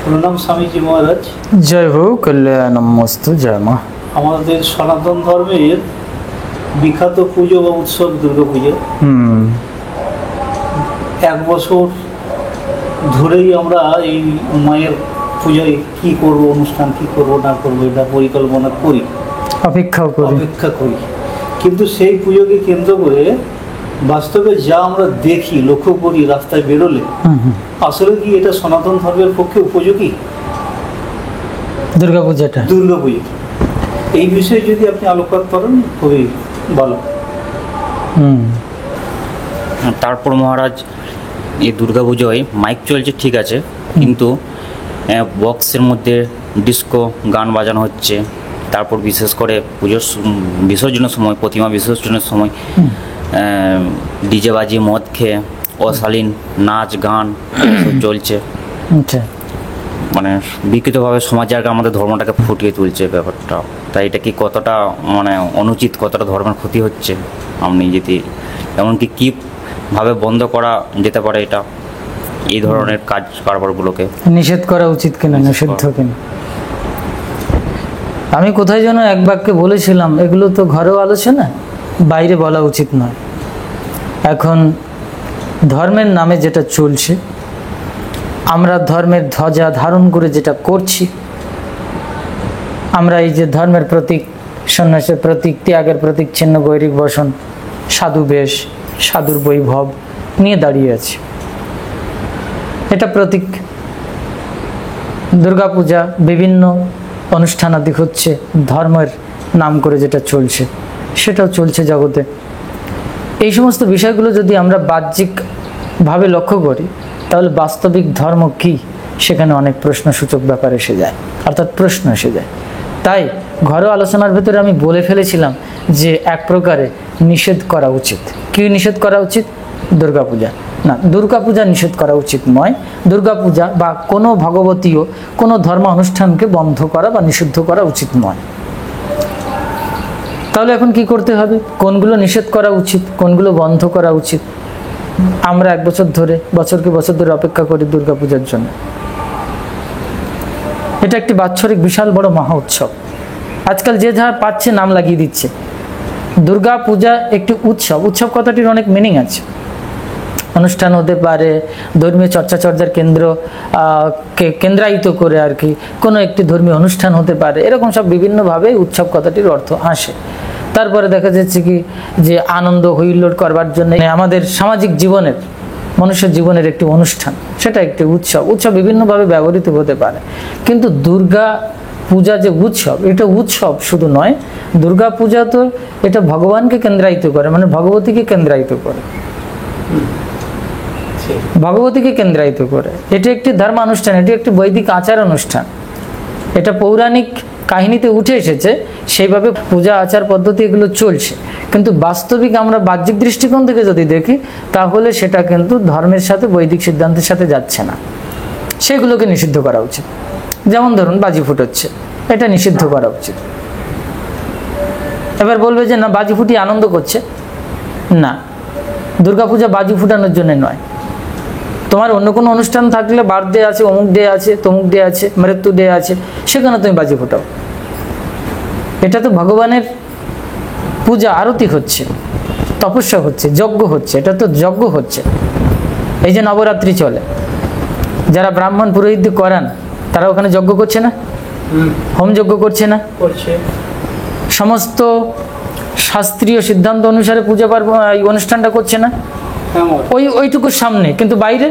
প্রণাম স্বামীজি মহারাজ। জয় হো কল্যাণমস্তু, জয় মা। আমাদের সনাতন ধর্মের বিখ্যাত পুজো বা উৎসব দুর্গাপুজো। এক বছর ধরেই আমরা এই মায়ের পূজায় কি করব, অনুষ্ঠান কি করব না করবো, এটা পরিকল্পনা করি, অপেক্ষা করি। কিন্তু সেই পুজোকে কেন্দ্র করে বাস্তবে যা আমরা দেখি, লক্ষ্য করি রাস্তায় বেরোলে, আসলে কি এটা সনাতন ধর্মের পক্ষে উপযোগী? দুর্গাপুজো এই বিষয়ে যদি আপনি আলোকপাত করেন খুবই ভালো। তারপর মহারাজ, এই দুর্গাপুজোয় মাইক চলছে ঠিক আছে, কিন্তু বক্সের মধ্যে ডিস্কো গান বাজানো হচ্ছে। তারপর বিশেষ করে পুজোর বিসর্জনের সময়, প্রতিমা বিসর্জনের সময় ডিজে বাজিয়ে মদ খেয়ে অশালীন নাচ গান চলছে। মানে বিকৃতভাবে সমাজে আর আমাদের ধর্মটাকে ফুটিয়ে তুলছে ব্যাপারটা। তাই এটা কি কতটা মানে অনুচিত, কতটা ধর্মের ক্ষতি হচ্ছে, আপনি যদি এমনকি কীভাবে বন্ধ করা যেতে পারে এটা, এই ধরনের কাজ কারবারগুলোকে নিষেধ করা উচিত কিনা, নিষিদ্ধ কিনা? আমি কোথায় যেন এক বাক্যে বলেছিলাম, এগুলো তো ঘরেও আলোচনা, বাইরে বলা উচিত নয়। এখন ধর্মের নামে যেটা চলছে, আমরা ধর্মের ধ্বজা ধারণ করে যেটা করছি, আমরা এই যে ধর্মের প্রতীক, সন্ন্যাসের প্রতীক, ত্যাগের প্রতীক চিহ্ন, গৈরিক বসন, সাধু বেশ, সাধুর বৈভব নিয়ে দাঁড়িয়ে আছি, এটা প্রতীক। দুর্গাপূজা, বিভিন্ন অনুষ্ঠানাদি হচ্ছে ধর্মের নাম করে যেটা চলছে, সেটাও চলছে জগতে। এই সমস্ত বিষয়গুলো যদি আমরা বাহ্যিকভাবে লক্ষ্য করি, তাহলে বাস্তবিক ধর্ম কি, সেখানে অনেক প্রশ্নসূচক ব্যাপার এসে যায়, অর্থাৎ প্রশ্ন এসে যায়। তাই ঘরোয়া আলোচনার ভেতরে আমি বলে ফেলেছিলাম যে এক প্রকারে নিষেধ করা উচিত। কি নিষেধ করা উচিত? দুর্গাপূজা না, দুর্গাপূজা নিষেধ করা উচিত নয়। দুর্গাপূজা বা কোনো ভগবতীয় কোনো ধর্ম অনুষ্ঠানকে বন্ধ করা বা নিষিদ্ধ করা উচিত নয়। তাহলে এখন কি করতে হবে? কোনগুলো নিষেধ করা উচিত, কোনগুলো বন্ধ করা উচিত? আমরা এক বছর ধরে, বছরকে বছর ধরে অপেক্ষা করি দুর্গাপূজার জন্য। এটা একটি বাৎসরিক বিশাল বড় মহা উৎসব। আজকাল যে যা পাচ্ছে নাম লাগিয়ে দিচ্ছে। দুর্গাপূজা একটি উৎসব। উৎসব কথাটির অনেক মিনিং আছে। অনুষ্ঠান হতে পারে, ধর্মীয় চর্চার কেন্দ্রায়িত করে আর কি কোনো একটি ধর্মীয় অনুষ্ঠান হতে পারে, এরকম সব বিভিন্নভাবে উৎসব কথাটির অর্থ আসে। তারপরে দেখা যাচ্ছে কি যে আনন্দ হৈহুল্লোড় করবার জন্য আমাদের সামাজিক জীবনের, মনুষ্যের জীবনের একটি অনুষ্ঠান, সেটা একটি উৎসব। উৎসব বিভিন্নভাবে ব্যবহৃত হতে পারে, কিন্তু দুর্গা পূজা যে উৎসব, এটা উৎসব শুধু নয়। দুর্গা পূজা তো এটা ভগবানকে কেন্দ্রায়িত করে, মানে ভগবতীকে কেন্দ্রায়িত করে, ভগবতীকে কেন্দ্রায়িত করে। এটি একটি ধর্মানুষ্ঠান, এটি একটি বৈদিক আচার অনুষ্ঠান। এটা পৌরাণিক কাহিনীতে উঠে এসেছে, সেইভাবে পূজা আচার পদ্ধতি এগুলো চলছে। কিন্তু বাস্তবিক আমরা বাহ্যিক দৃষ্টিকোণ থেকে যদি দেখি, তাহলে সেটা কিন্তু ধর্মের সাথে, বৈদিক সিদ্ধান্তের সাথে যাচ্ছে না। সেগুলোকে নিষিদ্ধ করা উচিত। যেমন ধরুন বাজি ফুটাচ্ছে, এটা নিষিদ্ধ করা উচিত। এবার বলবে যে না, বাজি ফুটিয়ে আনন্দ করছে। না, দুর্গাপূজা বাজি ফুটানোর জন্য নয়। তোমার অন্য কোনো অনুষ্ঠান থাকলে, বার্থডে আছে, অমুক ডে আছে, তমুক ডে আছে, মৃত্যু ডে আছে, সেখানে তুমি বাজি ফোটাও। এটা তো ভগবানের পূজা, আরতি হচ্ছে, তপস্যা হচ্ছে, যজ্ঞ হচ্ছে, এটা তো যজ্ঞ হচ্ছে। এই যে নবরাত্রি চলে, যারা ব্রাহ্মণ পুরোহিত করান, তারা ওখানে যজ্ঞ করছে না? হোম যজ্ঞ করছে না? করছে। সমস্ত শাস্ত্রীয় সিদ্ধান্ত অনুসারে পূজা পার্বণ এই অনুষ্ঠানটা করছে না? ওইটুকু সামনে, কিন্তু বাইরে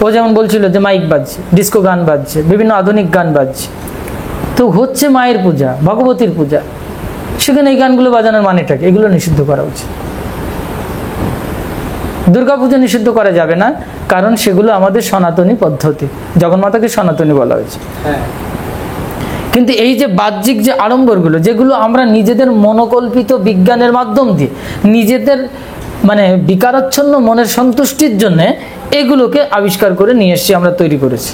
ও যেমন বলছিল যে মাইক বাজছে, ডিস্কো গান বাজছে, বিভিন্ন আধুনিক গান বাজছে, তো হচ্ছে মায়ের পূজা, ভগবতীর পূজা, সেখানে এই গানগুলো বাজানোর মানেটা কি? এগুলো নিষিদ্ধ করা উচিত। দুর্গাপূজা নিষিদ্ধ করা যাবে না, কারণ সেগুলো আমাদের সনাতনী পদ্ধতি, জগন্মাতাকে সনাতনী বলা হয়েছে। কিন্তু এই যে বাহ্যিক যে আড়ম্বরগুলো, যেগুলো আমরা নিজেদের মনোকল্পিত বিজ্ঞানের মাধ্যম দিয়ে, নিজেদের মানে বিকারাচ্ছন্ন মনের সন্তুষ্টির জন্য এগুলোকে আবিষ্কার করে নিয়ে এসেছি, আমরা তৈরি করেছি।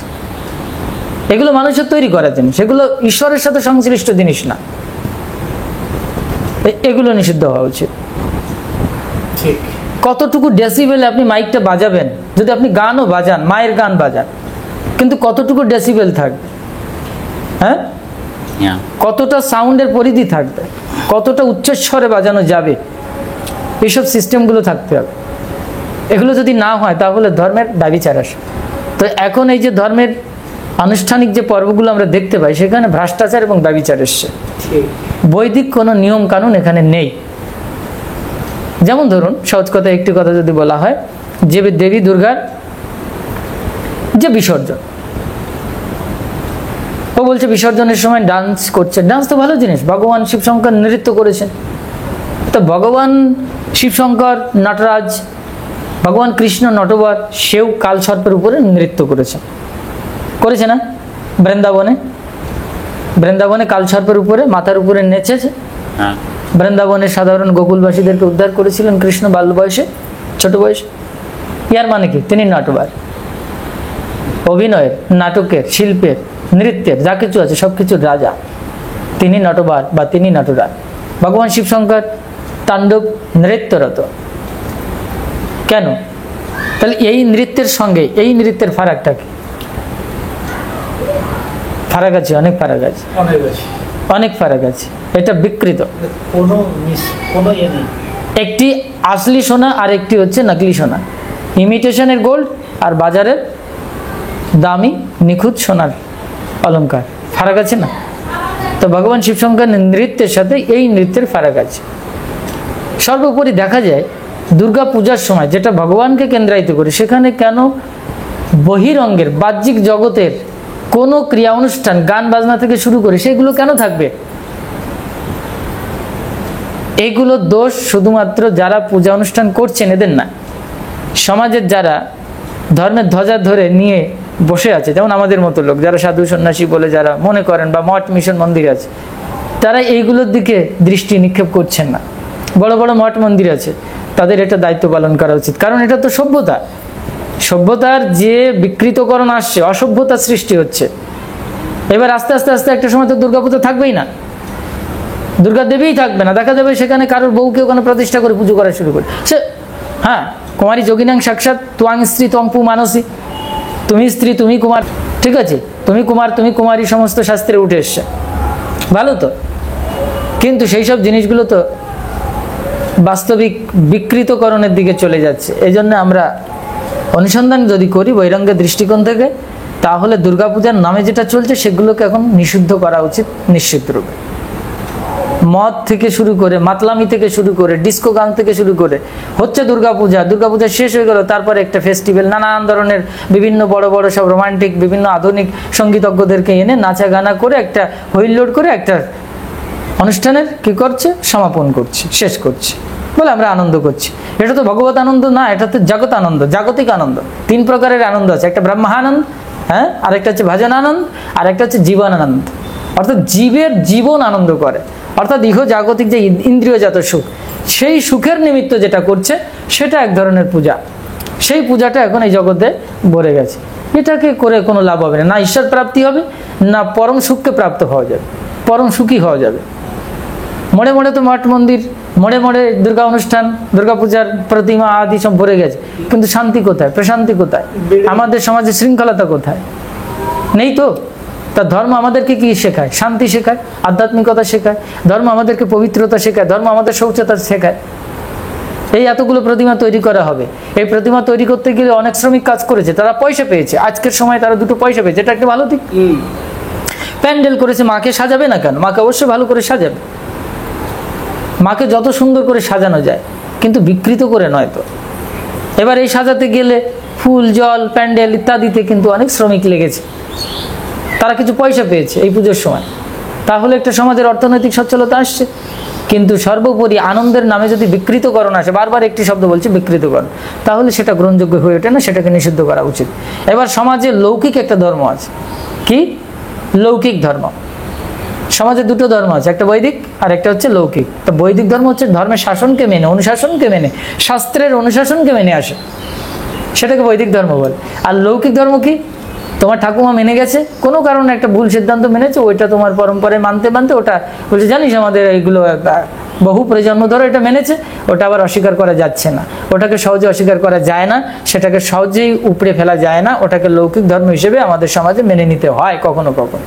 এগুলো মানুষের তৈরি করা জিনিস, এগুলো ঈশ্বরের সাথে সংশ্লিষ্ট জিনিস না। এগুলো নিষিদ্ধ হওয়া উচিত। ঠিক। কতটুকু ডেসিবেলে আপনি মাইকটা বাজাবেন? যদি আপনি গানও বাজান, মায়ের গান বাজান, কিন্তু কতটুকু ডেসিবেল থাকবে, হ্যাঁ, হ্যাঁ, কতটা সাউন্ডের পরিধি থাকবে, কতটা উচ্চস্বরে বাজানো যাবে, এইসব সিস্টেমগুলো থাকতে হবে। এগুলো যদি না হয় তাহলে ধর্মের ব্যভিচার আসে। তো এখন এই যে ধর্মের আনুষ্ঠানিক যে পর্বগুলো আমরা দেখতে পাই, সেখানে ভ্রষ্টাচার এবং ব্যভিচার এসছে। বৈদিক কোনো নিয়ম কানুন এখানে নেই। যেমন ধরুন, সহজ কথা একটি কথা যদি বলা হয়, যে দেবী দুর্গার যে বিসর্জন, ও বলছে বিসর্জনের সময় ডান্স করছে। ডান্স তো ভালো জিনিস, ভগবান শিবশঙ্কর নৃত্য করেছেন। তো ভগবান শিবশঙ্কর নটরাজ, ভগবান কৃষ্ণ নটবর, সেও কালসর্পের উপরে নৃত্য করেছে না? বৃন্দাবনে কালসর্পের উপরে মাথার উপরে নেচেছে। হ্যাঁ, বৃন্দাবনের সাধারণ গোকুলবাসীদেরকে উদ্ধার করেছিলেন কৃষ্ণ বাল্য বয়সে, ছোট বয়সে। ইয়ার মানে কি? তিনি নটবার। অভিনয়ের, নাটকের, শিল্পের, নৃত্যের যা কিছু আছে সব কিছুর রাজা তিনি নটবার বা তিনি নটরাজ। ভগবান শিবশঙ্কর তাণ্ডব নৃত্যরত। কেন? তাহলে এই নৃত্যের সঙ্গে এই নৃত্যের ফারাকটা কি? ফারাক আছে, অনেক ফারাক আছে, অনেক ফারাক আছে। এটা বিকৃত, কোনো ইয়ে নেই। একটি আসলি সোনা আর একটি হচ্ছে নকলি সোনা। ইমিটেশনের গোল্ড আর বাজারের দামি নিখুঁত সোনার অলংকার, ফারাক আছে না? তো ভগবান শিবশঙ্কর নৃত্যের সাথে এই নৃত্যের ফারাক আছে। সর্বোপরি দেখা যায় দুর্গা পূজার সময় যেটা ভগবানকে কেন্দ্রায়িত করে, সেখানে কেন বহিরঙ্গের বাহ্যিক জগতের কোনো ক্রিয়া অনুষ্ঠান, গান বাজনা থেকে শুরু করে সেগুলো কেন থাকবে? এইগুলো দোষ শুধুমাত্র যারা পূজা অনুষ্ঠান করছেন এদের না, সমাজের যারা ধর্মের ধ্বজা ধরে নিয়ে বসে আছে, যেমন আমাদের মতো লোক যারা সাধু সন্ন্যাসী বলে যারা মনে করেন, বা মঠ মিশন মন্দির আছে, তারা এইগুলোর দিকে দৃষ্টি নিক্ষেপ করছেন না। বড় বড় মঠ মন্দির আছে, তাদের এটা দায়িত্ব পালন করা উচিত, কারণ এটা তো সভ্যতা। সভ্যতার যে বিকৃতকরণ আসছে, অসভ্যতার সৃষ্টি হচ্ছে। এবার আস্তে আস্তে আস্তে একটা সময় তো দুর্গাপূজা থাকবেই না, দুর্গা দেবীই থাকবে না। দেখা যাবে সেখানে কারোর বউকে ওখানে প্রতিষ্ঠা করে পুজো করা শুরু করে সে। হ্যাঁ, কুমারী যোগিনাং সাক্ষাৎ ত্বাং স্ত্রী ত্বং পু মানসী, তুমি স্ত্রী তুমি কুমার, ঠিক আছে, তুমি কুমার তুমি কুমারী, সমস্ত শাস্ত্রে উঠে এসছে, ভালো তো। কিন্তু সেই সব জিনিসগুলো তো বাস্তবিক বিকৃতকরণের দিকে চলে যাচ্ছে। এই জন্য আমরা অনুসন্ধান যদি করি বৈরাগ্যের দৃষ্টিকোণ থেকে, তাহলে দুর্গাপূজার নামে যেটা চলছে সেগুলোকে এখন নিষিদ্ধ করা উচিত নিশ্চিত রূপে। মদ থেকে শুরু করে, মাতলামি থেকে শুরু করে, ডিস্কো গান থেকে শুরু করে হচ্ছে দুর্গাপূজা। দুর্গাপূজা শেষ হয়ে গেল, তারপরে একটা ফেস্টিভ্যাল, নানান ধরনের বিভিন্ন বড় বড় সব রোমান্টিক বিভিন্ন আধুনিক সঙ্গীতজ্ঞদেরকে এনে নাচা গানা করে একটা হুইল্লোড করে একটা অনুষ্ঠানের কি করছে, সমাপন করছে, শেষ করছে, বলে আমরা আনন্দ করছি। এটা তো ভগবত আনন্দ না, এটা তো জগৎ আনন্দ, জাগতিক আনন্দ। তিন প্রকারের আনন্দ আছে, একটা ব্রহ্মানন্দ, হ্যাঁ, আরেকটা হচ্ছে ভজন আনন্দ, আর একটা হচ্ছে জীবন আনন্দ। অর্থাৎ জীবের জীবন আনন্দ করে, অর্থাৎ ইহ জাগতিক যে ইন্দ্রিয়জাত সুখ, সেই সুখের নিমিত্ত যেটা করছে সেটা এক ধরনের পূজা। সেই পূজাটা এখন এই জগতে ভরে গেছে। এটাকে করে কোনো লাভ হবে না, না ঈশ্বর প্রাপ্তি হবে, না পরম সুখকে প্রাপ্ত হওয়া যাবে, পরম সুখী হওয়া যাবে। মোড়ে মোড়ে তো মঠ মন্দির, মোড়ে মোড়ে দুর্গা অনুষ্ঠান, দুর্গাপূজার প্রতিমা আদি সব ভরে গেছে, কিন্তু শান্তি কোথায়, প্রশান্তি কোথায়, আমাদের সমাজে শৃঙ্খলতা কোথায়? নেই তো। তা ধর্ম আমাদেরকে কি শেখায়? শান্তি শেখায়, আধ্যাত্মিকতা শেখায়, ধর্ম আমাদেরকে পবিত্রতা শেখায়, ধর্ম আমাদের শৌচতা শেখায়। এই এতগুলো প্রতিমা তৈরি করা হবে, এই প্রতিমা তৈরি করতে গেলে অনেক শ্রমিক কাজ করেছে, তারা পয়সা পেয়েছে, আজকের সময় তারা দুটো পয়সা পেয়েছে, এটা একটা ভালো দিক। প্যান্ডেল করেছে, মাকে সাজাবে না কেন? মাকে অবশ্যই ভালো করে সাজাবে, মাকে যত সুন্দর করে সাজানো যায়, কিন্তু বিকৃত করে নয় তো। এবার এই সাজাতে গেলে ফুল, জল, প্যান্ডেল ইত্যাদিতে কিন্তু অনেক শ্রমিক লেগেছে, তারা কিছু পয়সা পেয়েছে এই পুজোর সময়, তাহলে একটা সমাজের অর্থনৈতিক সচ্ছলতা আসছে। কিন্তু সর্বোপরি আনন্দের নামে যদি বিকৃতকরণ আসে, বারবার একটি শব্দ বলছে বিকৃতকরণ, তাহলে সেটা গ্রহণযোগ্য হয়ে ওঠে না, সেটাকে নিষিদ্ধ করা উচিত। এবার সমাজে লৌকিক একটা ধর্ম আছে, কি লৌকিক ধর্ম। সমাজে দুটো ধর্ম আছে, একটা বৈদিক আর একটা হচ্ছে লৌকিক। তো বৈদিক ধর্ম হচ্ছে ধর্মের শাসনকে মেনে, অনুশাসনকে মেনে, শাস্ত্রের অনুশাসনকে মেনে আসে, সেটাকে বৈদিক ধর্ম বলে। আর লৌকিক ধর্ম কি? তোমার ঠাকুমা মেনে গেছে, কোনো কারণে একটা ভুল সিদ্ধান্ত মেনেছে, ওইটা তোমার পরম্পরায় মানতে মানতে ওটা বলছে, জানিস আমাদের এইগুলো বহু প্রজন্ম ধরে এটা মেনেছে, ওটা আবার অস্বীকার করা যাচ্ছে না, ওটাকে সহজে অস্বীকার করা যায় না, সেটাকে সহজেই উপড়ে ফেলা যায় না, ওটাকে লৌকিক ধর্ম হিসেবে আমাদের সমাজে মেনে নিতে হয় কখনো কখনো।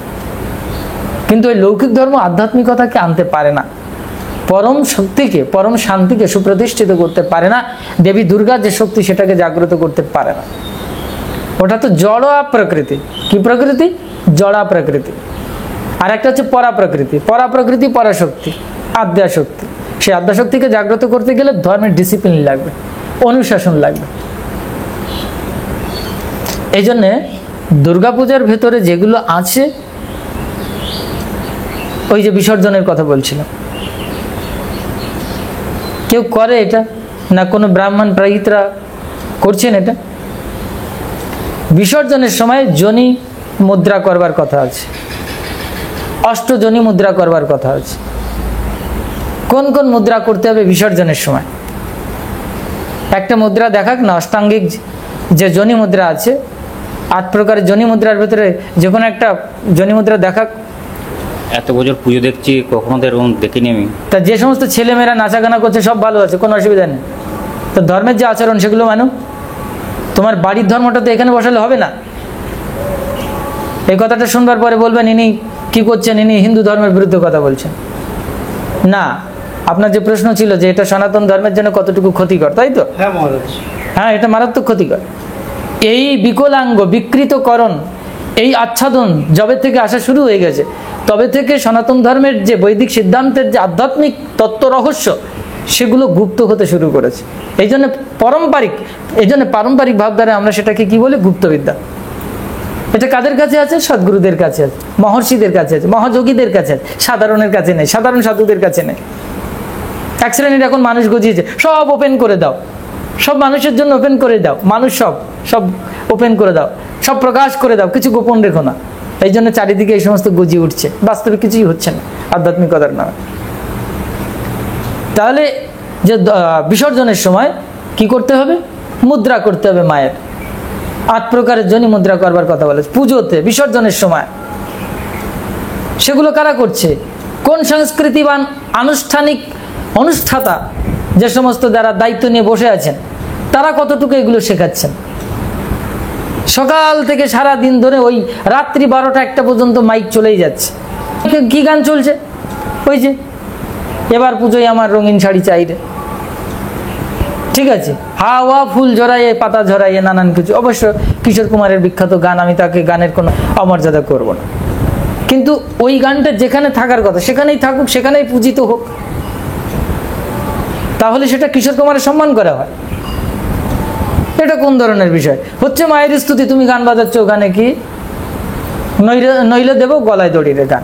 কিন্তু ওই লৌকিক ধর্ম আধ্যাত্মিকতাকে আনতে পারে না, পরম শক্তিকে, পরম শান্তিকে সুপ্রতিষ্ঠিত করতে পারে না। দেবী দুর্গার যে শক্তি সেটাকে জাগ্রত করতে পারে না। ওটা তো জড়া প্রকৃতি। কি প্রকৃতি? জড়া প্রকৃতি। আর একটা হচ্ছে পরা প্রকৃতি। পরা প্রকৃতি, পরাশক্তি, আদ্যাশক্তি। সেই আদ্যাশক্তিকে জাগ্রত করতে গেলে ধর্মের ডিসিপ্লিন লাগবে, অনুশাসন লাগবে। এই জন্যে দুর্গাপূজার ভেতরে যেগুলো আছে, ওই যে বিসর্জনের কথা বলছিলাম, কেউ করে এটা না? কোনো ব্রাহ্মণ পুরোহিতরা করছেন এটা? বিসর্জনের সময় যোনি মুদ্রা করবার কথা আছে, অষ্টযোনি মুদ্রা করবার কথা আছে। কোন কোন মুদ্রা করতে হবে বিসর্জনের সময়? একটা মুদ্রা দেখাক না, অষ্টাঙ্গিক যে যোনি মুদ্রা আছে, 8 প্রকারের যোনি মুদ্রার ভেতরে যে কোনো একটা যোনি মুদ্রা দেখাক। এত বছর পুজো দেখছি, কখনো তো এরকম দেখিনি আমি। তা যে সমস্ত ছেলেমেয়েরা নাচাগানা করছে সব ভালো আছে, কোনো অসুবিধা নেই। তো ধর্মের যে আচরণ সেগুলো মানো। তোমার বাড়ির ধর্মটা তো এখানে বসালে হবে না। এই কথাটা শুনবার পরে বলবেন ইনি কি করছেন, ইনি হিন্দু ধর্মের বিরুদ্ধে কথা বলছেন। না, আপনার যে প্রশ্ন ছিল যে এটা সনাতন ধর্মের জন্য কতটুকু ক্ষতিকর, তাই তো? হ্যাঁ মহারাজ, হ্যাঁ, এটা মারাত্মক ক্ষতিকর। এই বিকলাঙ্গ, বিকৃতকরণ, এই আচ্ছাদন যবে থেকে আসা শুরু হয়ে গেছে, তবে থেকে সনাতন ধর্মের যে বৈদিক সিদ্ধান্তের যে আধ্যাত্মিক তত্ত্ব রহস্য, সেগুলো গুপ্ত হতে শুরু করেছে। এই জন্য পারম্পরিক ভাবধারা আমরা সেটাকে কি বলি? গুপ্তবিদ্যা। এটা কাদের কাছে আছে? সদ্গুরুদের কাছে আছে, মহর্ষিদের কাছে আছে, মহাযোগীদের কাছে আছে, সাধারণের কাছে নেই, সাধারণ সাধুদের কাছে নেই। এক শ্রেণীর এখন মানুষ গজিয়েছে, সব ওপেন করে দাও, সব মানুষের জন্য ওপেন করে দাও, মানুষ সব ওপেন করে দাও, সব প্রকাশ করে দাও, কিছু গোপন রেখো না। এই জন্য চারিদিকে এই সমস্ত গজিয়ে উঠছে, বাস্তবে কিছুই হচ্ছে না আধ্যাত্মিকতার নামে। তাহলে যে বিসর্জনের সময় কি করতে হবে? মুদ্রা করতে হবে মায়ের। 8 প্রকারের যোনি মুদ্রা করবার কথা বলে পুজোতে, বিসর্জনের সময়। সেগুলো কারা করছে? কোন সংস্কৃতিবান আনুষ্ঠানিক অনুষ্ঠাতা যে সমস্ত যারা দায়িত্ব নিয়ে বসে আছেন, তারা কতটুকু এগুলো শেখাচ্ছেন? সকাল থেকে সারা দিন ধরে ওই রাত্রি 12টা-1টা পর্যন্ত মাইক চলেই যাচ্ছে। কি গান চলছে? ওই যে এবার পুজোয় আমার রঙিন শাড়ি চাই রে, ঠিক আছে, হাওয়া ফুল ঝরাইয়ে, পাতা ঝরাইয়ে, নানান কিছু। অবশ্য কিশোর কুমারের বিখ্যাত গান, আমি তাকে গানের কোনো অমর্যাদা করব না, কিন্তু ওই গানটা যেখানে থাকার কথা সেখানেই থাকুক, সেখানেই পূজিত হোক। তাহলে সেটা কিশোর কুমারের সম্মান করা হয়। এটা কোন ধরনের বিষয় হচ্ছে? মায়ের স্তুতি, তুমি গান বাজাচ্ছ, ওখানে কি নইলে দেবো গলায় দড়িরে গান।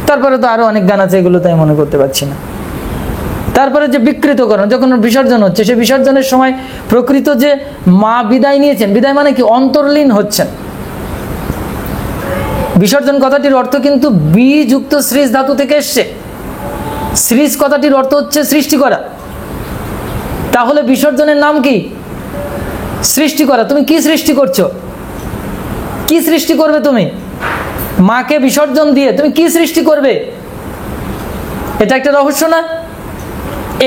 তারপরে তো আরো অনেক গান আছে, এগুলো তাই মনে করতে পারছি না। তারপরে যে বিকৃতকরণ, যখন বিসর্জন হচ্ছে, সে বিসর্জনের সময় প্রকৃত যে মা বিদায় নিয়েছেন, বিদায় মানে কি? অন্তর্লীন হচ্ছেন। বিসর্জন কথাটির অর্থ কিন্তু বিযুক্ত শ্রীজ ধাতু থেকে এসছে। শ্রীজ কথাটির অর্থ হচ্ছে সৃষ্টি করা। তাহলে বিসর্জনের নাম কি? সৃষ্টি করা। তুমি কি সৃষ্টি করছো? কি সৃষ্টি করবে তুমি? মাকে বিসর্জন দিয়ে তুমি কি সৃষ্টি করবে? এটা একটা রহস্য না?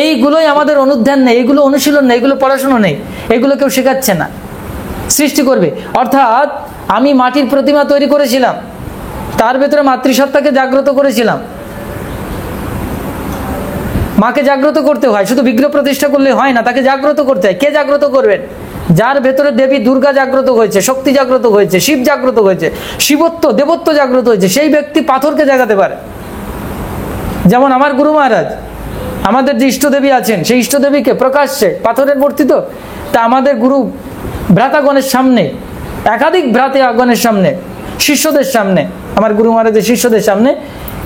এইগুলোই আমাদের অনুধ্যান নেই, এগুলো অনুশীলন নেই, এগুলো পড়াশোনা নেই, এগুলো কেউ শেখাচ্ছে না। সৃষ্টি করবে অর্থাৎ আমি মাটির প্রতিমা তৈরি করেছিলাম, তার ভেতরে মাতৃসত্তাকে জাগ্রত করেছিলাম। মাকে জাগ্রত করতে হয়, শুধু বিগ্রহ প্রতিষ্ঠা করলে হয় না, তাকে জাগ্রত করতে হয়। কে জাগ্রত করবেন? যার ভেতরে দেবী দুর্গা জাগ্রত হয়েছে, শক্তি জাগ্রত হয়েছে, শিব জাগ্রত হয়েছে, শিবত্ব দেবত্ব জাগ্রত হয়েছে, সেই ব্যক্তি পাথরকে জাগাতে পারে। যেমন আমার গুরু মহারাজ, আমাদের যে ইষ্টদেবী আছেন, সেই ইষ্টদেবীকে প্রকাশ্যে পাথরের মূর্তি, তো তা আমাদের গুরু ভ্রাতাগণের সামনে, একাধিক ভ্রাতাগণের সামনে, শিষ্যদের সামনে, আমার গুরু মহারাজের শিষ্যদের সামনে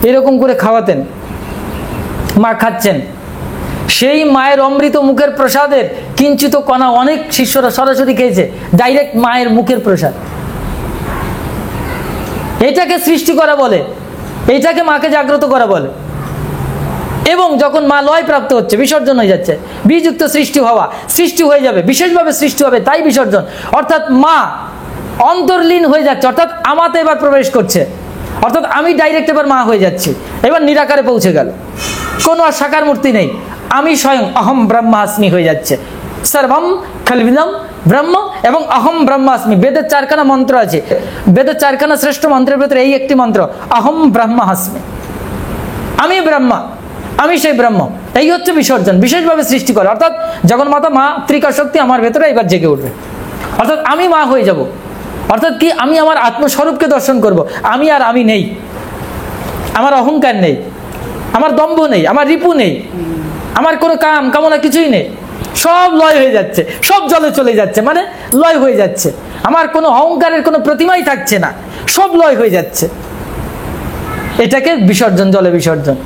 এরকম করে খাওয়াতেন। মা খাচ্ছেন, সেই মায়ের অমৃত মুখের প্রসাদের কিঞ্চিত কণা অনেক শিষ্যরা সরাসরি খেয়েছে, ডাইরেক্ট মায়ের মুখের প্রসাদ। এটাকে সৃষ্টি করা বলে, এইটাকে মাকে জাগ্রত করা বলে। এবং যখন মা লয় প্রাপ্ত হচ্ছে, বিসর্জন হয়ে যাচ্ছে, বিযুক্ত সৃষ্টি হওয়া, সৃষ্টি হয়ে যাবে, বিশেষভাবে সৃষ্টি হবে, তাই বিসর্জন। অর্থাৎ মা অন্তর্লীন হয়ে যাচ্ছে, অর্থাৎ আমাতে এবার প্রবেশ করছে, অর্থাৎ আমি ডাইরেক্ট এবার মা হয়ে যাচ্ছি, এবার নিরাকারে পৌঁছে গেল। কোনো আর সাকার মূর্তি নেই, আমি স্বয়ং অহম ব্রহ্মাস্মি হয়ে যাচ্ছে। সর্বম খলবিদম ব্রহ্ম এবং অহম ব্রহ্মাস্মি, বেদের 4খানা মন্ত্র আছে, বেদের 4খানা শ্রেষ্ঠ মন্ত্রের ভেতরে এই একটি মন্ত্র, অহম ব্রহ্মাস্মি, আমি ব্রহ্মা, আমি সেই ব্রহ্ম। এই হচ্ছে বিসর্জন, বিশেষভাবে সৃষ্টি করে, অর্থাৎ জগন্মাতা মা ত্রিকা শক্তি আমার ভেতরে এবার জেগে উঠবে, অর্থাৎ আমি মা হয়ে যাব। অর্থাৎ কি, আমি আমার আত্মস্বরূপকে দর্শন করব। আমি আর আমি নেই, আমার অহংকার নেই, আমার দম্ভ নেই, আমার রিপু নেই, আমার কোনো কাম কামনা কিছুই নেই, সব লয় হয়ে যাচ্ছে, সব জলে চলে যাচ্ছে, মানে লয় হয়ে যাচ্ছে। আমার কোনো অহংকারের কোনো প্রতিমাই থাকছে না, সব লয় হয়ে যাচ্ছে। এটাকে বিসর্জন, জলে বিসর্জন।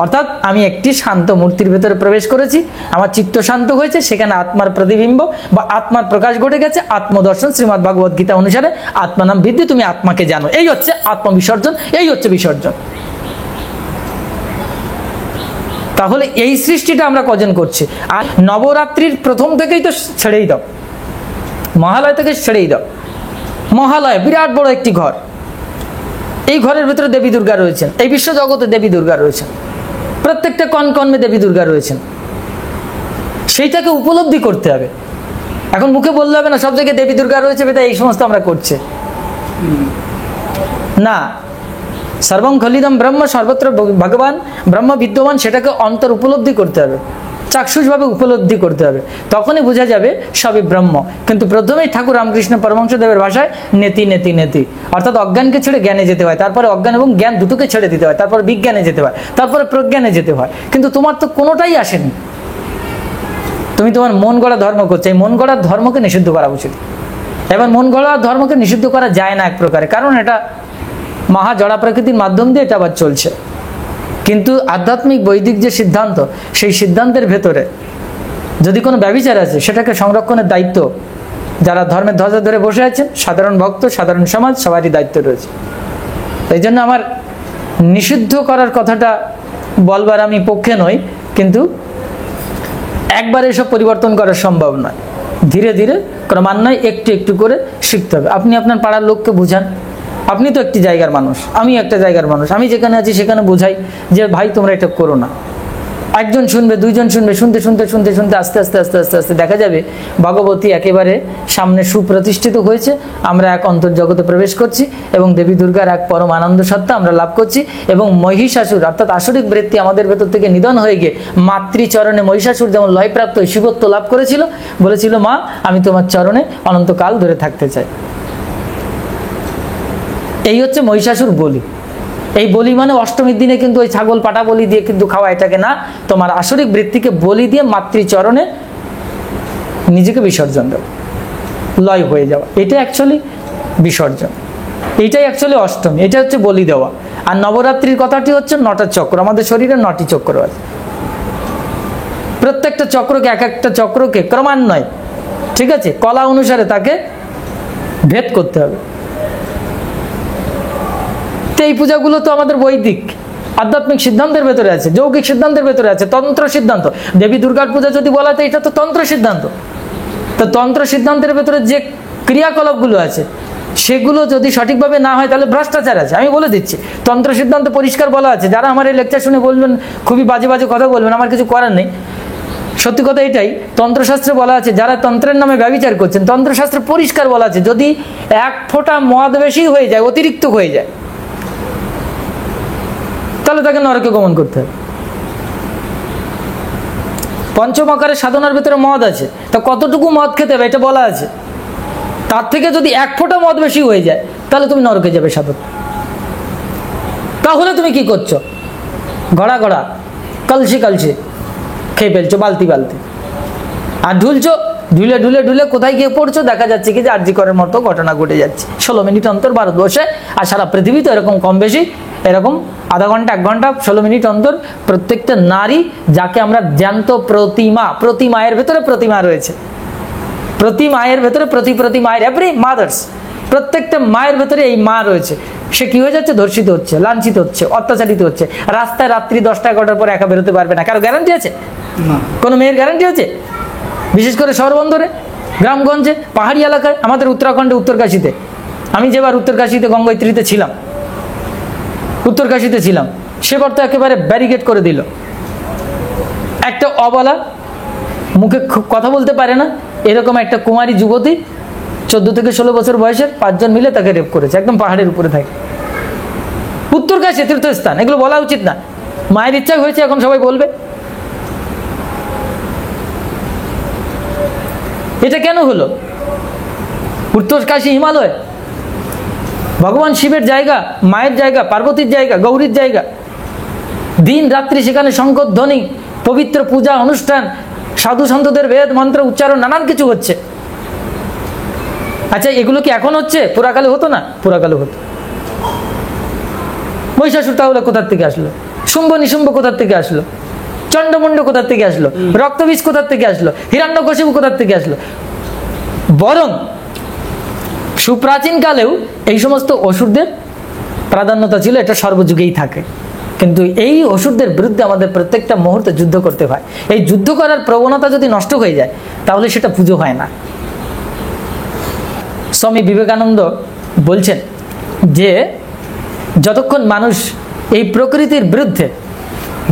অর্থাৎ আমি একটি শান্ত মূর্তির ভেতরে প্রবেশ করেছি, আমার চিত্ত শান্ত হয়েছে, সেখানে আত্মার প্রতিবিম্ব বা আত্মার প্রকাশ ঘটে গেছে। আত্মদর্শন শ্রীমদ্ ভগবদ গীতা অনুসারে আত্মানাম বিদ্ধি, তুমি আত্মাকে জানো, এই হচ্ছে আত্মবিসর্জন, এই হচ্ছে বিসর্জন। তাহলে এই সৃষ্টিটা আমরা কজন করছি? আর নবরাত্রির প্রথম থেকেই তো ছেড়েই দাও, মহালয় থেকে ছেড়েই দাও। মহালয় বিরাট বড় একটি ঘর, এই ঘরের ভিতরে দেবী দুর্গা রয়েছেন, এই বিশ্ব জগতে দেবী দুর্গা রয়েছেন, প্রত্যেকটা কণকণে দেবী দুর্গা রয়েছেন, সেইটাকে উপলব্ধি করতে হবে। এখন মুখে বললে হবে না সব জায়গায় দেবী দুর্গা রয়েছে বেটা এই সমস্ত আমরা করছে না। সর্বং খলিদম ব্রহ্ম, সর্বত্র ভগবান ব্রহ্ম বিদ্যমান, সেটাকে অন্তর উপলব্ধি করতে হবে, চাক্ষুষভাবে উপলব্ধি করতে হবে, তখনই বোঝা যাবে সবই ব্রহ্ম। কিন্তু প্রথমেই ঠাকুর রামকৃষ্ণ পরমহংসদেবের ভাষায় নেতি নেতি নেতি, অর্থাৎ অজ্ঞানকে ছেড়ে জ্ঞানে যেতে হয়, তারপরে অজ্ঞান এবং জ্ঞান দুটোকে ছেড়ে দিতে হয়, তারপরে বিজ্ঞানে যেতে হয়, তারপরে প্রজ্ঞানে যেতে হয়। কিন্তু তোমার তো কোনোটাই আসেনি, তুমি তোমার মন গড়া ধর্ম করছো। এই মন গড়ার ধর্মকে নিষিদ্ধ করা উচিত। এবার মন গড়ার ধর্মকে নিষিদ্ধ করা যায় না এক প্রকারে, কারণ এটা মহা জড়া প্রকৃতির মাধ্যম দিয়ে এটা আবার চলছে। কিন্তু আধ্যাত্মিক বৈদিক যে সিদ্ধান্ত, সেই সিদ্ধান্তের ভেতরে যদি কোনো ব্যভিচার আছে, সেটাকে সংরক্ষণের দায়িত্ব যারা ধর্মের ধ্বজা ধরে বসে আছেন, সাধারণ ভক্ত, সাধারণ সমাজ, সবারই দায়িত্ব রয়েছে। এই জন্য আমার নিষিদ্ধ করার কথাটা বলবার আমি পক্ষে নই, কিন্তু একবারে এসব পরিবর্তন করা সম্ভব নয়। ধীরে ধীরে ক্রমান্বয়ে একটু একটু করে শিখতে হবে। আপনি আপনার পাড়ার লোককে বুঝান, আপনি তো একটি জায়গার মানুষ, আমি একটা জায়গার মানুষ, আমি যেখানে আছি সেখানে বোঝাই যে ভাই তোমরা এটা করো না। একজন শুনবে, দুইজন শুনবে, শুনতে শুনতে শুনতে শুনতে আস্তে আস্তে আস্তে আস্তে আস্তে দেখা যাবে ভগবতী একেবারে সামনে সুপ্রতিষ্ঠিত হয়েছে, আমরা এক অন্তর্জগতে প্রবেশ করছি এবং দেবী দুর্গার এক পরম আনন্দ সত্তা আমরা লাভ করছি। এবং মহিষাসুর অর্থাৎ আসরিক বৃত্তি আমাদের ভেতর থেকে নিধন হয়ে গিয়ে মাতৃচরণে মহিষাসুর যেমন লয়প্রাপ্ত শিবত্ব লাভ করেছিল, বলেছিল মা আমি তোমার চরণে অনন্তকাল ধরে থাকতে চাই। এই হচ্ছে মহিষাসুর বলি। এই বলি মানে অষ্টমীর দিনে কিন্তু ওই ছাগল পাটা বলি দিয়ে কিন্তু খাওয়া, এটাকে না, তোমার আসরিক বৃত্তিকে বলি দিয়ে মাতৃচরণে নিজেকে বিসর্জন দেওয়া, লয় হয়ে যাওয়া, এটা অ্যাকচুয়ালি বিসর্জন, এটাই অ্যাকচুয়ালি অষ্টমী, এটা হচ্ছে বলি দেওয়া। আর নবরাত্রির কথাটি হচ্ছে 9টা চক্র, আমাদের শরীরে 9টি চক্র আছে, প্রত্যেকটা চক্রকে এক একটা চক্রকে ক্রমান্বয়ে, ঠিক আছে, কলা অনুসারে তাকে ভেদ করতে হবে। এই পূজাগুলো তো আমাদের বৈদিক আধ্যাত্মিক সিদ্ধান্তের ভেতরে আছে, যৌগিক সিদ্ধান্তের ভেতরে আছে, তন্ত্র সিদ্ধান্ত। দেবী দুর্গার পূজা যদি বলা হয় এটা তো তন্ত্র সিদ্ধান্ত। তো তন্ত্র সিদ্ধান্তের ভেতরে যে ক্রিয়াকলাপগুলো আছে সেগুলো যদি সঠিকভাবে না হয় তাহলে ভ্রষ্টাচার আছে। আমি বলে দিচ্ছি, তন্ত্র সিদ্ধান্ত পরিষ্কার বলা আছে। যারা আমার এই লেকচার শুনে বলবেন খুবই বাজে বাজে কথা বলবেন, আমার কিছু করার নেই, সত্যি কথা এটাই। তন্ত্রশাস্ত্রে বলা আছে যারা তন্ত্রের নামে ব্যভিচার করছেন, তন্ত্রশাস্ত্রে পরিষ্কার বলা আছে যদি এক ফোঁটা মদ বেশি হয়ে যায়, অতিরিক্ত হয়ে যায়, তাহলে তাকে নরকে গমন করতে হবে। পঞ্চমকারের সাধনার ভিতরে মদ আছে, তা কতটুকু মদ খেতে হবে এটা বলা আছে। তার থেকে যদি এক ফোঁটা মদ বেশি হয়ে যায় তাহলে তুমি নরকে যাবে সাধক। তাহলে তুমি কি করছো? ঘড়া ঘড়া, কলসি কলসি খেয়ে ফেলছো, বালতি বালতি, আর ঢুলছো, ঢুলে ঢুলে ঢুলে কোথায় গিয়ে পড়ছো, দেখা যাচ্ছে কি যে আরজি করার মতো ঘটনা ঘটে যাচ্ছে। 16 মিনিট অন্তর ভারতবর্ষে আর সারা পৃথিবী তো এরকম কম বেশি, এরকম আধা ঘন্টা 1 ঘন্টা 16 মিনিট অন্তর প্রত্যেকটা নারী, যাকে আমরা জ্যান্ত প্রতিমা, প্রতি মায়ের ভেতরে প্রতিমা রয়েছে, প্রতি মায়ের ভেতরে প্রতি মায়ের, এভরি মাদার্স, প্রত্যেকটা মায়ের ভেতরে এই মা রয়েছে। সে কি হয়ে যাচ্ছে? ধর্ষিত হচ্ছে, লাঞ্ছিত হচ্ছে, অত্যাচারিত হচ্ছে। রাস্তায় রাত্রি 10টা 11টার পরে একা বেরোতে পারবে না, কারো গ্যারান্টি আছে? কোনো মেয়ের গ্যারান্টি আছে? বিশেষ করে শহরবন্দরে, গ্রামগঞ্জে, পাহাড়ি এলাকায়, আমাদের উত্তরাখণ্ডে উত্তরকাশীতে, আমি যেবার উত্তরকাশীতে গঙ্গোত্রীতে ছিলাম, উত্তরকাশীতে ছিলাম, সেবার তো একেবারে ব্যারিকেড করে দিল। একটা অবলা, মুখে কথা বলতে পারে না, এরকম একটা কুমারী যুবতী 14 থেকে 16 বছর বয়সের 5 জন মিলে তাকে রেপ করেছে, একদম পাহাড়ের উপরে থাকে। উত্তরকাশী তীর্থস্থান, এগুলো বলা উচিত না, মায়ের ইচ্ছা হয়েছে এখন সবাই বলবে। এটা কেন হলো? উত্তরকাশী হিমালয়, ভগবান শিবের জায়গা, মায়ের জায়গা, পার্বতীর জায়গা, গৌরীর জায়গা, দিন রাত্রি সেখানে শঙ্খধ্বনি, পবিত্র পূজা অনুষ্ঠান, সাধু সন্তদের বেদ মন্ত্র উচ্চারণ, নানান কিছু হচ্ছে। আচ্ছা, এগুলো কি এখন হচ্ছে? পুরাকালে হতো না? পুরাকালে হতো। মহিষাসুর তাহলে কোথার থেকে আসলো? শুম্ভ নিশুম্ভ কোথার থেকে আসলো? চন্ডমুন্ড কোথার থেকে আসলো? রক্তবীজ কোথার থেকে আসলো? হিরণ্যকশিপু কোথার থেকে আসলো? বরং সুপ্রাচীন কালেও এই সমস্ত অসুরদের প্রাধান্যতা ছিল, এটা সর্বযুগেই থাকে। কিন্তু এই অসুরদের বিরুদ্ধে আমাদের প্রত্যেকটা মুহূর্তে যুদ্ধ করতে হয়। এই যুদ্ধ করার প্রবণতা যদি নষ্ট হয়ে যায় তাহলে সেটা পুজো হয় না। স্বামী বিবেকানন্দ বলছেন যে যতক্ষণ মানুষ এই প্রকৃতির বিরুদ্ধে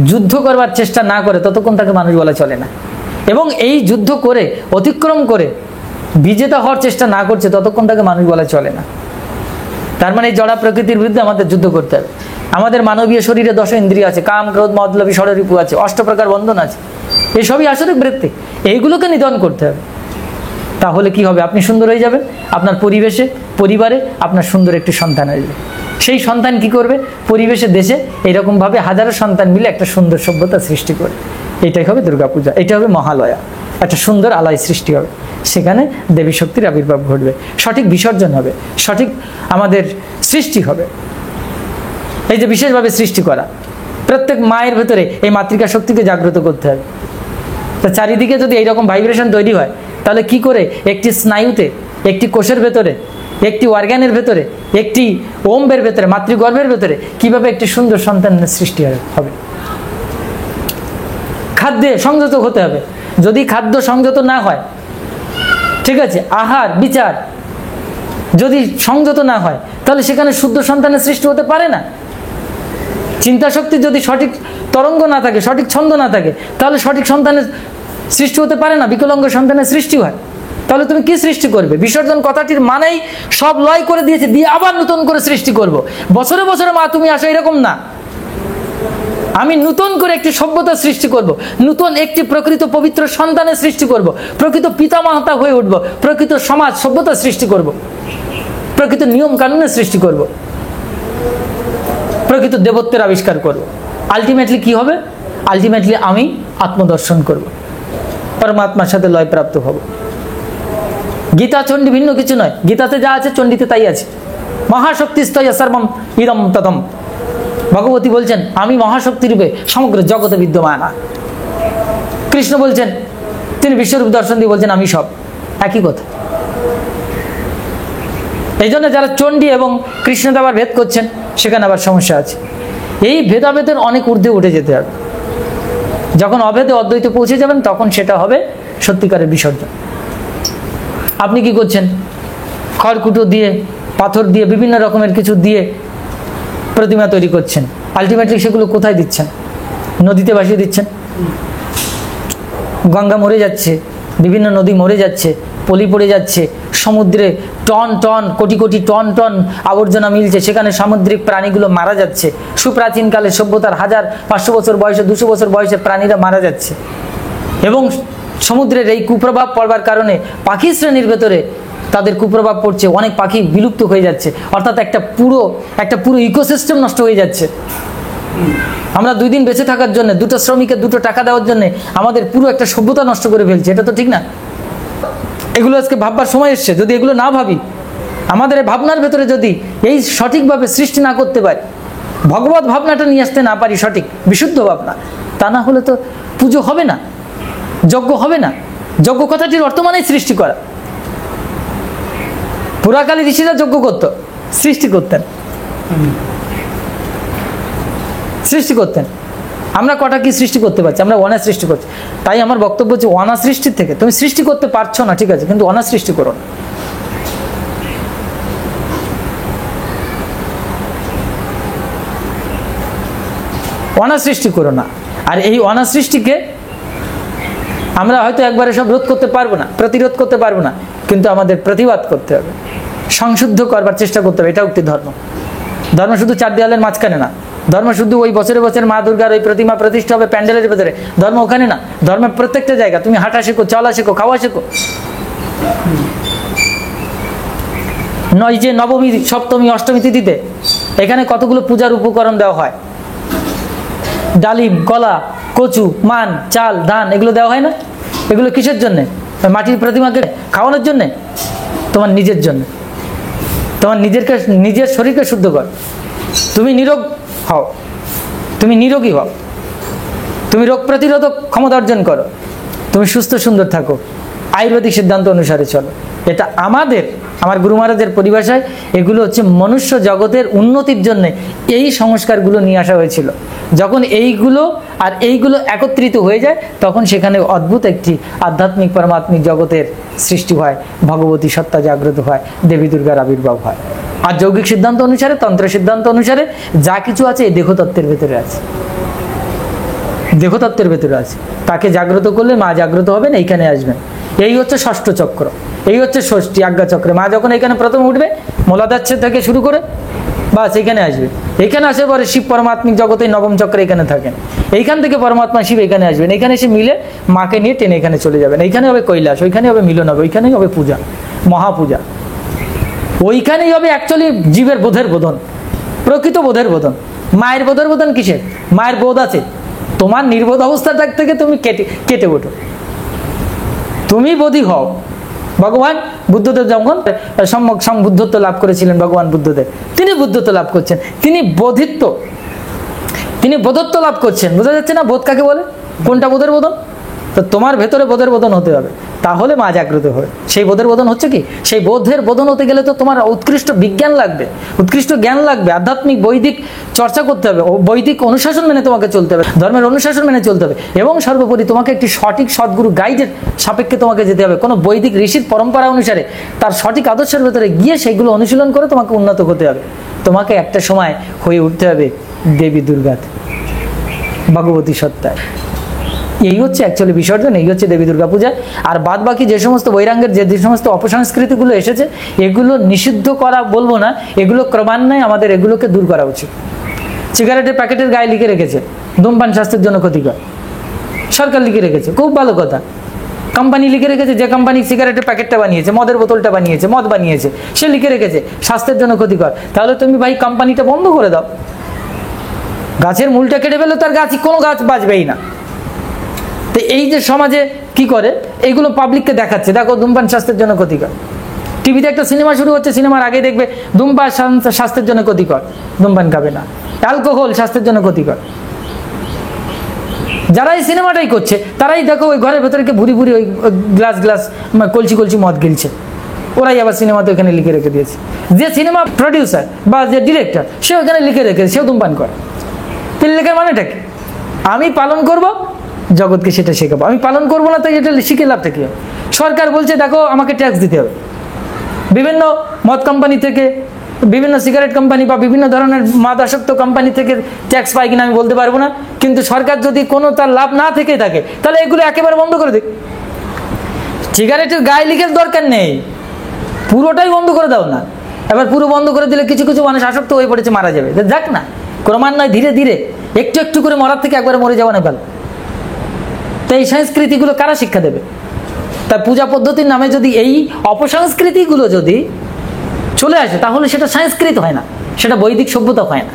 যুদ্ধ করবার চেষ্টা না করে ততক্ষণ তাকে মানুষ বলা চলে না, এবং এই যুদ্ধ করে অতিক্রম করে বিজেতা হওয়ার চেষ্টা না করছে ততক্ষণ তাকে মানুষ বলা চলে না। তার মানে এই জড়া প্রকৃতির বিরুদ্ধে আমাদের যুদ্ধ করতে হবে। আমাদের মানবীয় শরীরে 10 ইন্দ্রিয় আছে, কাম ক্রোধ মদ লোভ ষড়রিপু আছে, 8 প্রকার বন্ধন আছে, এসবই আসরিক বৃত্তি, এইগুলোকে নিধন করতে হবে। তাহলে কি হবে? আপনি সুন্দর হয়ে যাবেন, আপনার পরিবেশে পরিবারে আপনার সুন্দর একটি সন্তান আসবে। সেই সন্তান কি করবে? পরিবেশে দেশে এইরকমভাবে হাজারো সন্তান মিলে একটা সুন্দর সভ্যতা সৃষ্টি করবে। এটাই হবে দুর্গাপূজা, এটা হবে মহালয়া, একটা সুন্দর আলয় সৃষ্টি হবে, সেখানে দেবী শক্তির আবির্ভাব ঘটবে, সঠিক বিসর্জন হবে, সঠিক আমাদের সৃষ্টি হবে। এই যে বিশেষভাবে সৃষ্টি করা, প্রত্যেক মায়ের ভেতরে এই মাতৃকা শক্তিকে জাগ্রত করতে হবে। তা চারিদিকে যদি এইরকম ভাইব্রেশন তৈরি হয় তাহলে কি করে একটি স্নায়ুতে, একটি কোষের ভেতরে, একটি অর্গানের ভেতরে, একটি ওম্বের ভেতরে, মাতৃগর্ভের ভেতরে কিভাবে একটি সুন্দর সন্তানের সৃষ্টি হবে? খাদ্যে সংযত হতে হবে। যদি খাদ্য সংযত না হয়, ঠিক আছে, আহার বিচার যদি সংযত না হয় তাহলে সেখানে শুদ্ধ সন্তানের সৃষ্টি হতে পারে না। চিন্তা শক্তি যদি সঠিক তরঙ্গ না থাকে, সঠিক ছন্দ না থাকে, তাহলে সঠিক সন্তানের সৃষ্টি হতে পারে না, বিকলাঙ্গ সন্তানের সৃষ্টি হয়। তাহলে তুমি কি সৃষ্টি করবে? বিসর্জন কথাটির মানেই সব লয় করে দিয়েছে, দিয়ে আবার নতুন করে সৃষ্টি করব। বছরে বছরে মা তুমি আসো, এরকম না। আমি নতুন করে একটি সভ্যতা সৃষ্টি করব, নতুন একটি প্রকৃত পবিত্র সন্তানের সৃষ্টি করব, প্রকৃত পিতামাতা হয়ে উঠব, প্রকৃত সমাজ সভ্যতা সৃষ্টি করব, প্রকৃত নিয়ম কানুনের সৃষ্টি করব, প্রকৃত দেবত্বের আবিষ্কার করব। আলটিমেটলি কি হবে? আলটিমেটলি আমি আত্মদর্শন করব, পরমাত্মার সাথে লয় প্রাপ্ত হব। গীতা চণ্ডী ভিন্ন কিছু নয়, গীতাতে যা আছে চণ্ডীতে তাই আছে। মহাশক্তিস্তয় সর্বম ইদম ততম, ভগবতী বলছেন আমি মহাশক্তি রূপে সমগ্র জগতে বিদ্যমান। কৃষ্ণ বলছেন, তিনি বিশ্বরূপ দর্শন দিয়ে বলছেন আমি সব, একই কথা। এই জন্য যারা চণ্ডী এবং কৃষ্ণতে আবার ভেদ করছেন সেখানে আবার সমস্যা আছে। এই ভেদাভেদের অনেক ঊর্ধ্বে উঠে যেতে হবে। যখন অভেদে অদ্বৈতে পৌঁছে যাবেন তখন সেটা হবে সত্যিকারের বিসর্জন। আপনি কি করছেন? খড়কুটো দিয়ে, পাথর দিয়ে, বিভিন্ন রকমের কিছু দিয়ে প্রতিমা তৈরি করছেন, আলটিমেটলি সেগুলো কোথায় দিচ্ছেন? নদীতে ভাসিয়ে দিচ্ছেন। গঙ্গা মরে যাচ্ছে, বিভিন্ন নদী মরে যাচ্ছে, পলি পড়ে যাচ্ছে, সমুদ্রে ton ton crore crore ton ton আবর্জনা মিলছে, সেখানে সামুদ্রিক প্রাণীগুলো মারা যাচ্ছে। সুপ্রাচীনকালে সভ্যতার 1500 বছর বয়সে, 200 বছর বয়সে প্রাণীরা মারা যাচ্ছে, এবং সমুদ্রের এই কুপ্রভাব পড়বার কারণে পাখি শ্রেণীর ভেতরে তাদের কুপ্রভাব পড়ছে, অনেক পাখি বিলুপ্ত হয়ে যাচ্ছে, অর্থাৎ একটা পুরো ইকোসিস্টেম নষ্ট হয়ে যাচ্ছে। আমরা 2 দিন বেঁচে থাকার জন্য, 2টো শ্রমিকের 2টো টাকা দেওয়ার জন্য আমাদের পুরো একটা সভ্যতা নষ্ট করে ফেলছে, এটা তো ঠিক না। এগুলো আজকে ভাববার সময় এসছে। যদি এগুলো না ভাবি, আমাদের ভাবনার ভেতরে যদি এই সঠিকভাবে সৃষ্টি না করতে পারি, ভগবত ভাবনাটা নিয়ে আসতে না পারি, সঠিক বিশুদ্ধ ভাবনা, তা না হলে তো পুজো হবে না, যজ্ঞ হবে না। যজ্ঞ কথাটির অর্থ মানেই সৃষ্টি করা। পুরাকালী ঋষিরা যজ্ঞ করত, সৃষ্টি করতেন, সৃষ্টি করতেন। আমরা কটা কি সৃষ্টি করতে পারছি? আমরা অনা সৃষ্টি করছি। তাই আমার বক্তব্য হচ্ছে অনা সৃষ্টির থেকে তুমি সৃষ্টি করতে পারছো না, ঠিক আছে, কিন্তু অনা সৃষ্টি করো না। অনা সৃষ্টি করো না। আর এই অনা সৃষ্টিকে আমরা হয়তো একবারে সব রোধ করতে পারবো না, প্রতিরোধ করতে পারবো না, কিন্তু আমাদের প্রতিবাদ করতে হবে, সংশুদ্ধ করবার চেষ্টা করতে হবে। এটা একটি ধর্ম। ধর্ম শুধু চার দেওয়ালের মাঝখানে না, ধর্ম শুধু ওই বছরে বছর মা দুর্গার ওই প্রতিমা প্রতিষ্ঠা হবে প্যান্ডেলের ভেতরে, ধর্ম ওখানে না। ধর্মের প্রত্যেকটা জায়গা, তুমি হাঁটা শেখো, চলা শেখো, খাওয়া শেখো। নয় যে নবমী, সপ্তমী, অষ্টমী তিথিতে এখানে কতগুলো পূজার উপকরণ দেওয়া হয়, ডালিম, কলা, কচু, মান, চাল, ধান, এগুলো দেওয়া হয় না? এগুলো কিসের জন্যে? মাটির প্রতিমাকে খাওয়ানোর জন্যে? তোমার নিজের জন্য। তোমার নিজের শরীরকে শুদ্ধ কর। তুমি নিরোগ হও, তুমি নিরোগী হও, তুমি রোগ প্রতিরোধক ক্ষমতা অর্জন করো, তুমি সুস্থ সুন্দর থাকো, আয়ুর্বেদিক সিদ্ধান্ত অনুসারে চলো। এটা আমার গুরু মহারাজের পরিভাষায় এগুলো হচ্ছে মনুষ্য জগতের উন্নতির জন্য এই সংস্কারগুলো নিয়ে আসা হয়েছিল। যখন এইগুলো একত্রিত হয়ে যায়, তখন সেখানে অদ্ভুত একটি আধ্যাত্মিক পরমাত্মিক জগতের সৃষ্টি হয়, ভগবতী সত্তা জাগ্রত হয়, দেবী দুর্গার আবির্ভাব হয়। আর যৌগিক সিদ্ধান্ত অনুসারে, তন্ত্র সিদ্ধান্ত অনুসারে যা কিছু আছে এই দেহতত্ত্বের ভেতরে আছে, দেহতত্ত্বের ভেতরে আছে। তাকে জাগ্রত করলে মা জাগ্রত হবেন, এইখানে আসবেন। এই হচ্ছে ষষ্ঠ চক্র, এই হচ্ছে ষষ্ঠী আজ্ঞা চক্রে। মা যখন এখানে প্রথম উঠবে, মূলাধার থেকে শুরু করে বাস এখানে আসবে। এখানে আসে পরে শিব পরমাত্মিক জগতে নবম চক্রে এখানে থাকেন। এইখান থেকে পরমাত্মা শিব এখানে আসবেন, এখানে এসে মিলে মাকে নিয়ে টেনে এখানে চলে যাবেন। এইখানে হবে কৈলাস, ওইখানে হবে মিলন হবে, ওইখানেই হবে পূজা, মহাপূজা। ওইখানেই হবে অ্যাকচুয়ালি জীবের বোধের বোধন, প্রকৃত বোধের বোধন। মায়ের বোধের বোধন কিসের? মায়ের বোধ আছে, তোমার নির্বোধ অবস্থা থেকে তুমি কেটে ওঠো, তুমি বোধি হও। ভগবান বুদ্ধদেব যখন বুদ্ধত্ব লাভ করেছিলেন, ভগবান বুদ্ধদেব তিনি বুদ্ধত্ব লাভ করছেন, তিনি বোধত্ব লাভ করছেন। বোঝা যাচ্ছে না বোধ কাকে বলে, কোনটা বোধের বোধন? তো তোমার ভেতরে বোধের বোধন হতে হবে, তাহলে মা জাগ্রত হবে। সেই বোধের বোধন হচ্ছে কি? সেই বোধের বোধন হতে গেলে তো তোমার উৎকৃষ্ট বিজ্ঞান লাগবে, উৎকৃষ্ট জ্ঞান লাগবে, আধ্যাত্মিক বৈদিক চর্চা করতে হবে, বৈদিক অনুশাসন মেনে তোমাকে চলতে হবে, ধর্মের অনুশাসন মেনে চলতে হবে, এবং সর্বোপরি তোমাকে একটি সঠিক সদ্গুরু গাইডের সাপেক্ষে তোমাকে যেতে হবে। কোনো বৈদিক ঋষির পরম্পরা অনুসারে তার সঠিক আদর্শের ভেতরে গিয়ে সেইগুলো অনুশীলন করে তোমাকে উন্নত হতে হবে। তোমাকে একটা সময় হয়ে উঠতে হবে দেবী দুর্গাতে, ভগবতী সত্তায়। এই হচ্ছে অ্যাকচুয়ালি বিসর্জন, এই হচ্ছে দেবী দুর্গা পূজা। আর বাদ বাকি যে সমস্ত বৈরাঙ্গের যে সমস্ত অপসংস্কৃতিগুলো এসেছে, এগুলো নিষিদ্ধ করা বলবো না, এগুলো ক্রমান্বয়ে আমাদের এগুলোকে দূর করা উচিত। সিগারেটের প্যাকেটের গায়ে লিখে রেখেছে ধূমপান স্বাস্থ্যের জন্য ক্ষতিকর, সরকার লিখে রেখেছে, খুব ভালো কথা। কোম্পানি লিখে রেখেছে, যে কোম্পানি সিগারেটের প্যাকেটটা বানিয়েছে, মদের বোতলটা বানিয়েছে, মদ বানিয়েছে, সে লিখে রেখেছে স্বাস্থ্যের জন্য ক্ষতিকর। তাহলে তুমি ভাই কোম্পানিটা বন্ধ করে দাও, গাছের মূলটা কেটে ফেলো, তার গাছ কোনো গাছ বাঁচবেই না। তো এই যে সমাজে কি করে, এইগুলো পাবলিককে দেখাচ্ছে, দেখো ধূমপান স্বাস্থ্যের জন্য ক্ষতিকর। টিভিতে একটা সিনেমা শুরু হচ্ছে, সিনেমার আগে দেখবে ধূমপান স্বাস্থ্যের জন্য ক্ষতিকর, ধূমপান খাবে না। অ্যালকোহল স্বাস্থ্যের জন্য ক্ষতিকর। যারা এই সিনেমাটাই করছে তারাই দেখো ওই ঘরের ভেতরে ভুরি ভুরি ওই গ্লাস কলসি মদ গিলছে, ওরাই আবার সিনেমাতে ওখানে লিখে রেখে দিয়েছে। যে সিনেমা প্রডিউসার বা যে ডিরেক্টর, সে ওখানে লিখে রেখেছে সেও ধূমপান করে। লেখার মানেটা কি? আমি পালন করব, জগৎকে সেটা শেখাবো। আমি পালন করবো না, তাই এটা শিখে লাভটা কি হবে? সরকার বলছে দেখো আমাকে ট্যাক্স দিতে হবে, বিভিন্ন মদ কোম্পানি থেকে, বিভিন্ন সিগারেট কোম্পানি বা বিভিন্ন ধরনের মাদকাসক্ত কোম্পানি থেকে ট্যাক্স পাই কিনা আমি বলতে পারবো না, কিন্তু সরকার যদি কোনো তার লাভ না থেকে থাকে তাহলে এগুলো একেবারে বন্ধ করে দিক। সিগারেটের গায়ে লিখের দরকার নেই, পুরোটাই বন্ধ করে দাও না। এবার পুরো বন্ধ করে দিলে কিছু কিছু মানুষ আসক্ত হয়ে পড়েছে, মারা যাবে। যাক না, ক্রমান্বয়ে ধীরে ধীরে একটু একটু করে মরার থেকে একবারে মরে যাওয়া না ভালো। তো এই সংস্কৃতিগুলো কারা শিক্ষা দেবে? তার পূজা পদ্ধতির নামে যদি এই অপসংস্কৃতিগুলো যদি চলে আসে, তাহলে সেটা সংস্কৃত হয় না, সেটা বৈদিক সভ্যতা হয় না,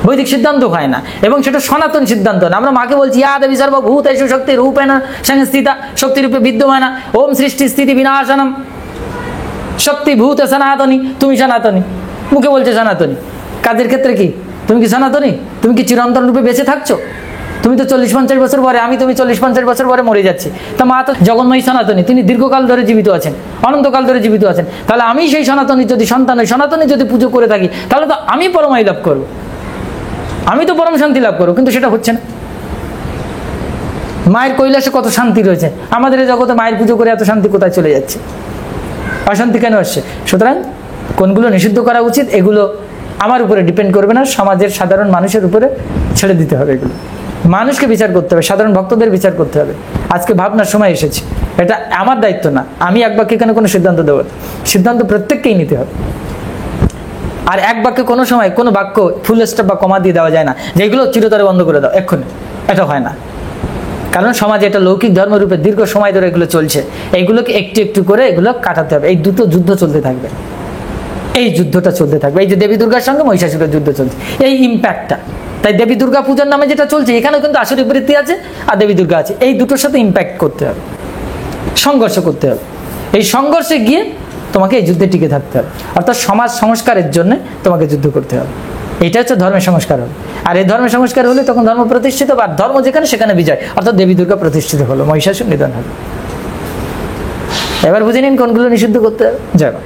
বৈদিক সিদ্ধান্ত হয় না, এবং সেটা সনাতন সিদ্ধান্ত না। আমরা মাকে বলছি ইয়া দেবী সর্বভূতেষু শক্তি রূপেণ সংস্থিতা, শক্তিরূপে বিদ্যমানা, ওম সৃষ্টি স্থিতি বিনাশনম, শক্তি ভূত সনাতনী, তুমি সনাতনী। মুখে বলছে সনাতনী, কাজের ক্ষেত্রে কি তুমি কি সনাতনী? তুমি কি চিরন্তন রূপে বেঁচে থাকছো? তুমি তো 40-50 বছর পরে, তুমি 40-50 বছর পরে মরে যাচ্ছি। তা মা তো জগন্ময়ী সনাতনী, তিনি দীর্ঘকাল ধরে জীবিত আছেন, অনন্তকাল ধরে জীবিত আছেন। তাহলে আমি সেই সনাতনী যদি সন্তান হই, সনাতনী যদি পুজো করে থাকি, তাহলে তো আমি পরমায়ু লাভ করবো, আমি তো পরম শান্তি লাভ করবো। কিন্তু সেটা হচ্ছে না। মায়ের কৈলাসে কত শান্তি রয়েছে, আমাদের এই জগতে মায়ের পুজো করে এত শান্তি কোথায় চলে যাচ্ছে? অশান্তি কেন আসছে? সুতরাং কোনগুলো নিষিদ্ধ করা উচিত, এগুলো আমার উপরে ডিপেন্ড করবে না, সমাজের সাধারণ মানুষের উপরে ছেড়ে দিতে হবে এগুলো। মানুষকে বিচার করতে হবে, সাধারণ ভক্তদের বিচার করতে হবে। আজকে ভাবনার সময় এসেছে, এটা আমার দায়িত্ব না, আমি এক বাক্যে এখানে কোনো সিদ্ধান্ত দেবো না, সিদ্ধান্ত প্রত্যেককেই নিতে হবে। আর এক বাক্যে কোনো সময় কোনো বাক্য ফুল স্টপ বা কমা দিয়ে দেওয়া যায় না, যেগুলো চিরতরে বন্ধ করে দাও এক্ষুনি, এটা হয় না। কারণ সমাজে এটা লৌকিক ধর্মরূপে দীর্ঘ সময় ধরে এগুলো চলছে, এইগুলোকে একটু একটু করে এগুলো কাটাতে হবে। এই দুটো যুদ্ধ চলতে থাকবে, এই যুদ্ধটা চলতে থাকবে। এই যে দেবী দুর্গার সঙ্গে মহিষাসুরের যুদ্ধ চলছে, এই ইম্প্যাক্টটা। তাই দেবী দুর্গা পূজার নামে যেটা চলছে, এখানেও কিন্তু আসুরিক বৃত্তি আছে আর দেবী দুর্গা আছে, এই দুটোর সাথে ইম্প্যাক্ট করতে হবে, সংঘর্ষ করতে হবে। এই সংঘর্ষে গিয়ে তোমাকে এই যুদ্ধে টিকে থাকতে হবে, অর্থাৎ সমাজ সংস্কারের জন্য তোমাকে যুদ্ধ করতে হবে। এটা হচ্ছে ধর্মের সংস্কার হবে। আর এই ধর্মের সংস্কার হলে তখন ধর্ম প্রতিষ্ঠিত, বা ধর্ম যেখানে সেখানে বিজয়, অর্থাৎ দেবী দুর্গা প্রতিষ্ঠিত হলো, মহিষাসুর নিধন হলো। এবার বুঝে নিন কোনগুলো নিষিদ্ধ করতে হবে। জয় মা।